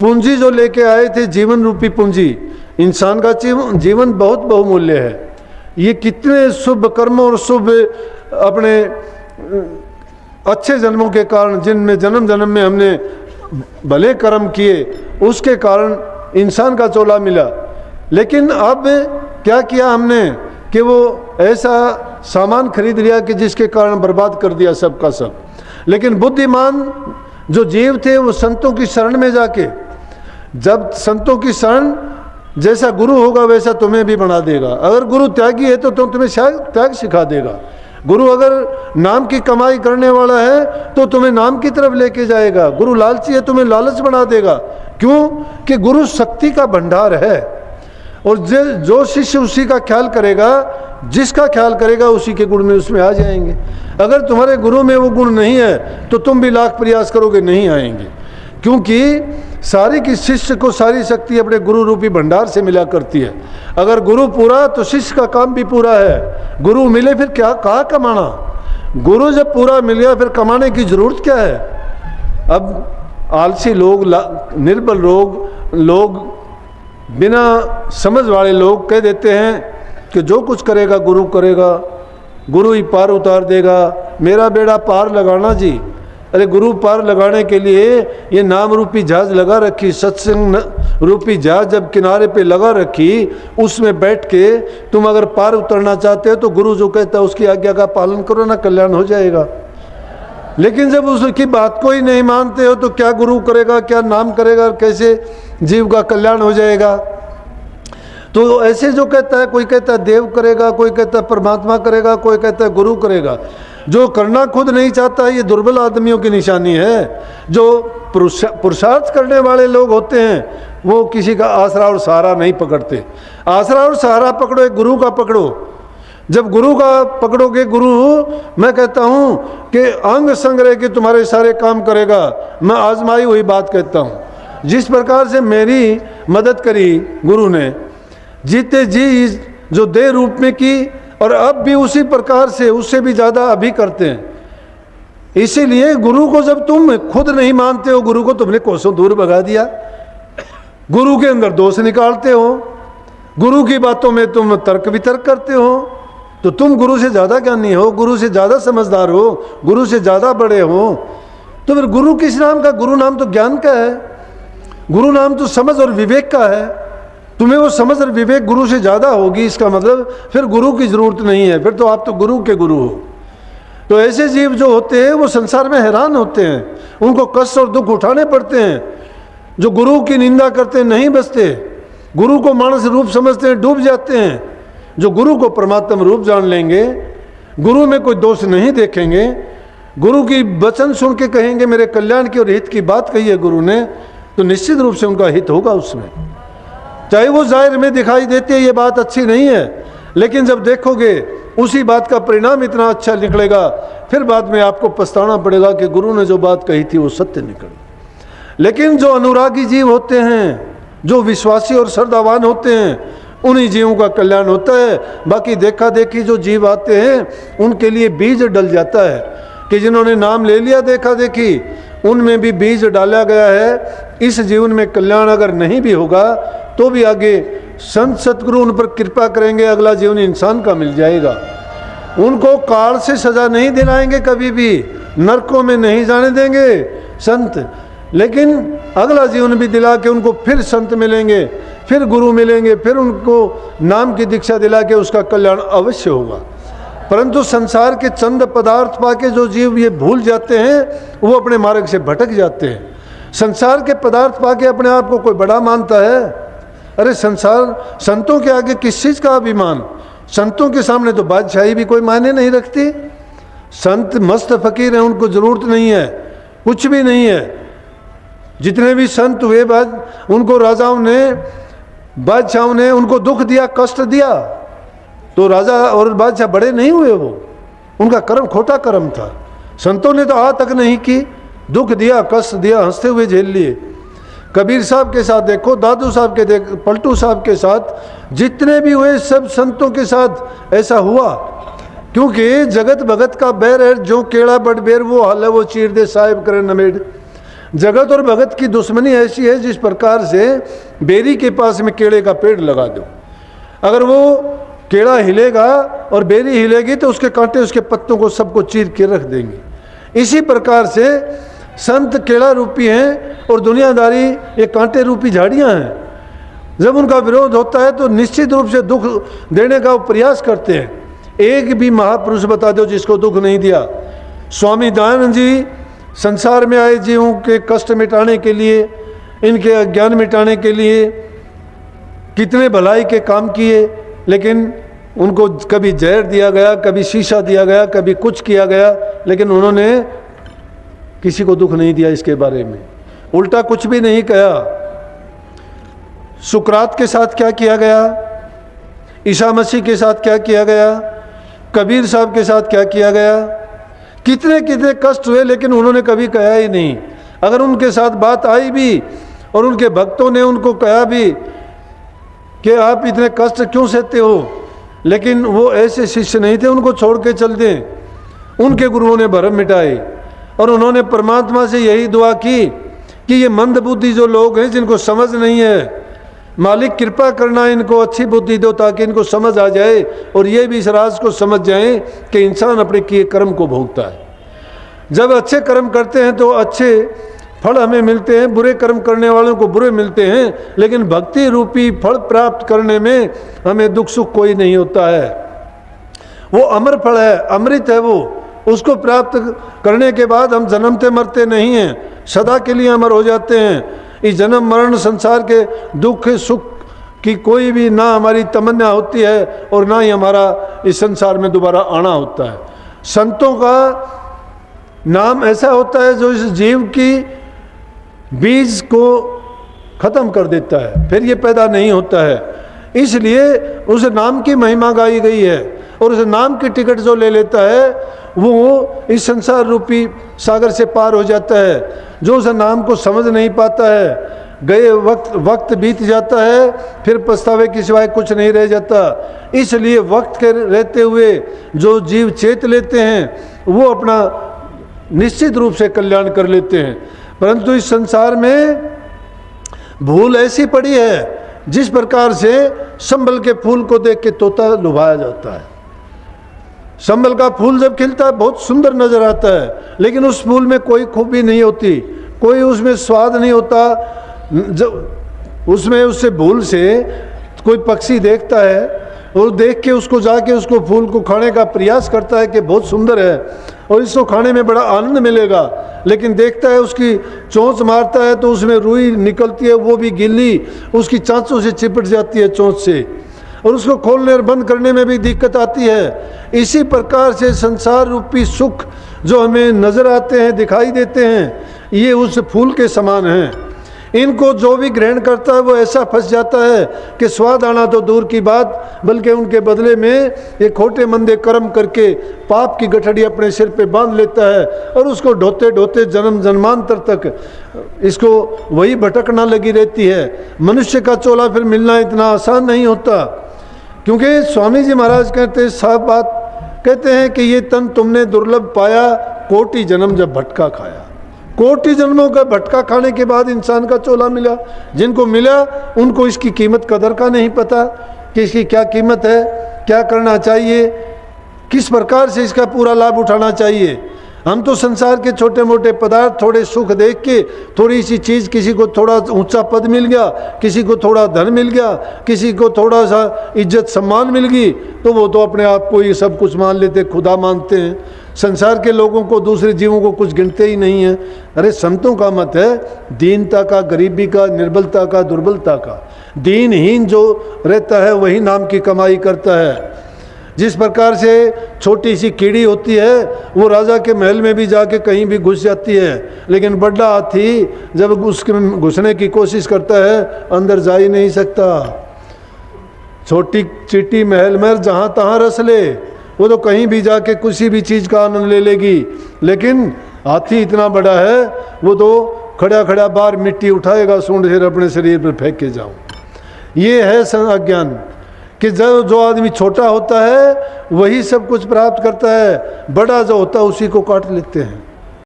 पूंजी जो लेके आए थे, जीवन रूपी पूंजी, इंसान का जीवन बहुत बहुमूल्य है। ये कितने शुभ कर्मों और शुभ अपने अच्छे जन्मों के कारण, जिनमें जन्म जन्म में हमने भले कर्म किए, उसके कारण इंसान का चोला मिला। लेकिन अब क्या किया हमने कि वो ऐसा सामान खरीद लिया कि जिसके कारण बर्बाद कर दिया सबका सब। लेकिन बुद्धिमान जो जीव थे वो संतों की शरण में जाके, जब संतों की शरण, जैसा गुरु होगा वैसा तुम्हें भी बना देगा। अगर गुरु त्यागी है तो तुम्हें शायद त्याग सिखा देगा। गुरु अगर नाम की कमाई करने वाला है तो तुम्हें नाम की तरफ लेके जाएगा। गुरु लालची है, तुम्हें लालच बना देगा। क्यों? कि गुरु शक्ति का भंडार है, और जो शिष्य उसी का ख्याल करेगा, जिसका ख्याल करेगा उसी के गुण में उसमें आ जाएंगे। अगर तुम्हारे गुरु में वो गुण नहीं है तो तुम भी लाख प्रयास करोगे, नहीं आएंगे। क्योंकि सारी की शिष्य को सारी शक्ति अपने गुरु रूपी भंडार से मिला करती है। अगर गुरु पूरा तो शिष्य का काम भी पूरा है। गुरु मिले फिर क्या, कहाँ कमाना? गुरु जब पूरा मिल गया फिर कमाने की जरूरत क्या है? अब आलसी लोग, निर्बल लोग, बिना समझ वाले लोग कह देते हैं कि जो कुछ करेगा गुरु करेगा, गुरु ही पार उतार देगा, मेरा बेड़ा पार लगाना जी। अरे गुरु पार लगाने के लिए ये नाम रूपी जहाज लगा रखी, सत्संग रूपी जहाज जब किनारे पे लगा रखी, उसमें बैठ के तुम अगर पार उतरना चाहते हो तो गुरु जो कहता है उसकी आज्ञा का पालन करो ना, कल्याण हो जाएगा। लेकिन जब उसकी बात को ही नहीं मानते हो तो क्या गुरु करेगा, क्या नाम करेगा, कैसे जीव का कल्याण हो जाएगा? तो ऐसे जो कहता है, कोई कहता है देव करेगा, कोई कहता है परमात्मा करेगा, कोई कहता है गुरु करेगा। जो करना खुद नहीं चाहता, ये दुर्बल आदमियों की निशानी है। जो पुरुषार्थ करने वाले लोग होते हैं वो किसी का आसरा और सहारा नहीं पकड़ते। आसरा और सहारा पकड़ो, एक गुरु का पकड़ो। जब गुरु का पकड़ोगे, गुरु मैं कहता हूँ कि अंग संग रह के तुम्हारे सारे काम करेगा। मैं आजमाई हुई बात कहता हूँ। जिस प्रकार से मेरी मदद करी गुरु ने, जीते जी जो देह रूप में की, और अब भी उसी प्रकार से, उससे भी ज़्यादा अभी करते हैं। इसीलिए गुरु को जब तुम खुद नहीं मानते हो, गुरु को तुमने कोसों दूर भगा दिया। गुरु के अंदर दोष निकालते हो, गुरु की बातों में तुम तर्क वितर्क करते हो, तो तुम गुरु से ज़्यादा ज्ञानी हो, गुरु से ज़्यादा समझदार हो, गुरु से ज़्यादा बड़े हो। तो फिर गुरु किस नाम का? गुरु नाम तो ज्ञान का है, गुरु नाम तो समझ और विवेक का है। तुम्हें वो समझ और विवेक गुरु से ज़्यादा होगी, इसका मतलब फिर गुरु की ज़रूरत नहीं है, फिर तो आप तो गुरु के गुरु हो। तो ऐसे जीव जो होते हैं वो संसार में हैरान होते हैं, उनको कष्ट और दुख उठाने पड़ते हैं। जो गुरु की निंदा करते हैं नहीं बचते, गुरु को मानस रूप समझते हैं डूब जाते हैं। जो गुरु को परमात्मा रूप जान लेंगे, गुरु में कोई दोष नहीं देखेंगे, गुरु की वचन सुन के कहेंगे मेरे कल्याण की और हित की बात कही है गुरु ने, तो निश्चित रूप से उनका हित होगा उसमें। चाहे वो जाहिर में दिखाई देती है ये बात अच्छी नहीं है, लेकिन जब देखोगे उसी बात का परिणाम इतना अच्छा निकलेगा, फिर बाद में आपको पछताना पड़ेगा कि गुरु ने जो बात कही थी वो सत्य निकली। लेकिन जो अनुरागी जीव होते हैं, जो विश्वासी और श्रद्धावान होते हैं, उन्हीं जीवों का कल्याण होता है। बाकी देखा देखी जो जीव आते हैं उनके लिए बीज डल जाता है कि जिन्होंने नाम ले लिया देखा देखी, उनमें भी बीज डाला गया है। इस जीवन में कल्याण अगर नहीं भी होगा तो भी आगे संत सतगुरु उन पर कृपा करेंगे, अगला जीवन इंसान का मिल जाएगा। उनको काल से सजा नहीं दिलाएंगे, कभी भी नरकों में नहीं जाने देंगे संत, लेकिन अगला जीवन भी दिला के उनको फिर संत मिलेंगे, फिर गुरु मिलेंगे, फिर उनको नाम की दीक्षा दिला के उसका कल्याण अवश्य होगा। परंतु संसार के चंद पदार्थ पाके जो जीव ये भूल जाते हैं वो अपने मार्ग से भटक जाते हैं। संसार के पदार्थ पाके अपने आप को कोई बड़ा मानता है। अरे संसार, संतों के आगे किस चीज़ का अभिमान? संतों के सामने तो बादशाही भी कोई मायने नहीं रखती। संत मस्त फकीर हैं, उनको ज़रूरत नहीं है, कुछ भी नहीं है। जितने भी संत हुए बाद उनको राजाओं ने, बादशाहों ने उनको दुख दिया, कष्ट दिया, तो राजा और बादशाह बड़े नहीं हुए। वो उनका कर्म खोटा कर्म था। संतों ने तो आ तक नहीं की, दुख दिया, कष्ट दिया, हंसते हुए झेल लिए। कबीर साहब के साथ देखो, दादू साहब के देख, पलटू साहब के साथ, जितने भी हुए सब संतों के साथ ऐसा हुआ। क्योंकि जगत भगत का बैर है, जो केड़ा बड़ बेर वो हाल है वो चीर दे साहिब करे नमेड़। जगत और भगत की दुश्मनी ऐसी है जिस प्रकार से बेरी के पास में केले का पेड़ लगा दो, अगर वो केला हिलेगा और बेरी हिलेगी तो उसके कांटे उसके पत्तों को सबको चीर के रख देंगे। इसी प्रकार से संत केला रूपी हैं और दुनियादारी ये कांटे रूपी झाड़ियाँ हैं। जब उनका विरोध होता है तो निश्चित रूप से दुख देने का वो प्रयास करते हैं। एक भी महापुरुष बता दो जिसको दुख नहीं दिया। स्वामी दयानंद जी संसार में आए जीवों के कष्ट मिटाने के लिए, इनके अज्ञान मिटाने के लिए कितने भलाई के काम किए, लेकिन उनको कभी जहर दिया गया, कभी शीशा दिया गया, कभी कुछ किया गया, लेकिन उन्होंने किसी को दुख नहीं दिया इसके बारे में, उल्टा कुछ भी नहीं कहा। सुकरात के साथ क्या किया गया, ईसा मसीह के साथ क्या किया गया, कबीर साहब के साथ क्या किया गया, कितने कितने कष्ट हुए, लेकिन उन्होंने कभी कहा ही नहीं। अगर उनके साथ बात आई भी और उनके भक्तों ने उनको कहा भी कि आप इतने कष्ट क्यों सहते हो, लेकिन वो ऐसे शिष्य नहीं थे उनको छोड़ के चल दें। उनके गुरुओं ने भरम मिटाए और उन्होंने परमात्मा से यही दुआ की कि ये मंदबुद्धि जो लोग हैं जिनको समझ नहीं है, मालिक कृपा करना इनको अच्छी बुद्धि दो ताकि इनको समझ आ जाए और ये भी इस राज को समझ जाएं कि इंसान अपने किए कर्म को भोगता है। जब अच्छे कर्म करते हैं तो अच्छे फल हमें मिलते हैं, बुरे कर्म करने वालों को बुरे मिलते हैं, लेकिन भक्ति रूपी फल प्राप्त करने में हमें दुख सुख कोई नहीं होता है। वो अमर फल है, अमृत है, वो उसको प्राप्त करने के बाद हम जन्मते मरते नहीं हैं, सदा के लिए अमर हो जाते हैं। इस जन्म मरण संसार के दुख सुख की कोई भी ना हमारी तमन्ना होती है और ना ही हमारा इस संसार में दोबारा आना होता है। संतों का नाम ऐसा होता है जो इस जीव की बीज को खत्म कर देता है, फिर ये पैदा नहीं होता है। इसलिए उस नाम की महिमा गाई गई है और उस नाम की टिकट जो ले लेता है वो इस संसार रूपी सागर से पार हो जाता है। जो उस नाम को समझ नहीं पाता है, गए वक्त बीत जाता है, फिर पछतावे के सिवाय कुछ नहीं रह जाता। इसलिए वक्त के रहते हुए जो जीव चेत लेते हैं वो अपना निश्चित रूप से कल्याण कर लेते हैं। परंतु इस संसार में भूल ऐसी पड़ी है जिस प्रकार से संभल के फूल को देख के तोता लुभाया जाता है। संभल का फूल जब खिलता है बहुत सुंदर नजर आता है, लेकिन उस फूल में कोई खूबी नहीं होती, कोई उसमें स्वाद नहीं होता। जब उसमें उससे भूल से कोई पक्षी देखता है और देख के उसको जाके उसको फूल को खाने का प्रयास करता है कि बहुत सुंदर है और इसको खाने में बड़ा आनंद मिलेगा, लेकिन देखता है उसकी चोंच मारता है तो उसमें रुई निकलती है, वो भी गिल्ली उसकी चांचों से चिपट जाती है चोंच से, और उसको खोलने और बंद करने में भी दिक्कत आती है। इसी प्रकार से संसार रूपी सुख जो हमें नजर आते हैं, दिखाई देते हैं, ये उस फूल के समान हैं। इनको जो भी ग्रहण करता है वो ऐसा फंस जाता है कि स्वाद आना तो दूर की बात, बल्कि उनके बदले में ये खोटे मंदे कर्म करके पाप की गठड़ी अपने सिर पे बांध लेता है और उसको ढोते ढोते जन्म जन्मांतर तक इसको वही भटकना लगी रहती है। मनुष्य का चोला फिर मिलना इतना आसान नहीं होता, क्योंकि स्वामी जी महाराज कहते साफ बात कहते हैं कि ये तन तुमने दुर्लभ पाया, कोटि जन्म जब भटका खाया। कोटि जन्मों का भटका खाने के बाद इंसान का चोला मिला। जिनको मिला उनको इसकी कीमत कदर का नहीं पता कि इसकी क्या कीमत है, क्या करना चाहिए, किस प्रकार से इसका पूरा लाभ उठाना चाहिए। हम तो संसार के छोटे मोटे पदार्थ, थोड़े सुख देख के, थोड़ी सी चीज़, किसी को थोड़ा ऊंचा पद मिल गया, किसी को थोड़ा धन मिल गया, किसी को थोड़ा सा इज्जत सम्मान मिल गई, तो वो तो अपने आप को ये सब कुछ मान लेते, खुदा मानते हैं। संसार के लोगों को, दूसरे जीवों को कुछ गिनते ही नहीं है। अरे संतों का मत है दीनता का, गरीबी का, निर्बलता का, दुर्बलता का। दीनहीन जो रहता है वही नाम की कमाई करता है। जिस प्रकार से छोटी सी कीड़ी होती है वो राजा के महल में भी जाके कहीं भी घुस जाती है, लेकिन बड़ा हाथी जब उसके घुसने की कोशिश करता है अंदर जा ही नहीं सकता। छोटी चीटी महल में जहाँ तहाँ रस ले, वो तो कहीं भी जाके किसी भी चीज़ का आनंद ले लेगी, लेकिन हाथी इतना बड़ा है वो तो खड़ा खड़ा बार मिट्टी उठाएगा, सूंड से अपने शरीर पर फेंक के जाऊँ। ये है अज्ञान कि जो आदमी छोटा होता है वही सब कुछ प्राप्त करता है, बड़ा जो होता है उसी को काट लेते हैं।